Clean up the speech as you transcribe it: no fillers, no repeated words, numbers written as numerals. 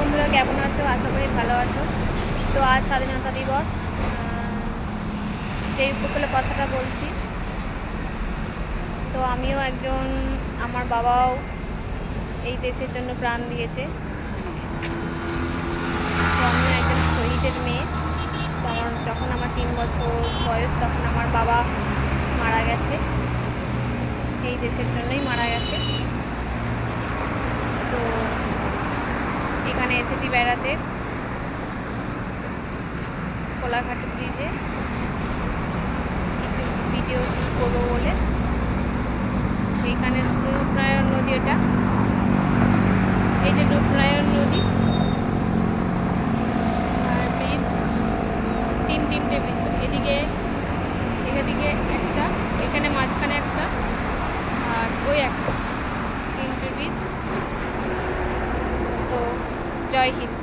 বন্ধুরা, কেমন আছো? আশা করি ভালো আছো। তো আজ স্বাধীনতা দিবস, যেই উপলক্ষে কথাটা বলছি, তো আমিও একজন, আমার বাবাও এই দেশের জন্য প্রাণ দিয়েছে। তো আমিও একজন শহীদের মেয়ে। তো যখন আমার 3 বছর বয়স, তখন আমার বাবা মারা গেছে, এই দেশের জন্যই মারা গেছে। তো এখানে এসেছি বেড়াতে, কোলাঘাট ব্রিজে কিছু ভিডিও শুট করবো বলে। এইখানে রূপনারায়ণ নদী, ওটা এই যে রূপনারায়ণ নদী, আর ব্রিজ, তিনটে ব্রিজ, এদিকে একটা, এখানে মাঝখানে একটা, আর ওই একটা, 3টে ব্রিজ। তো জয় হিন্দ।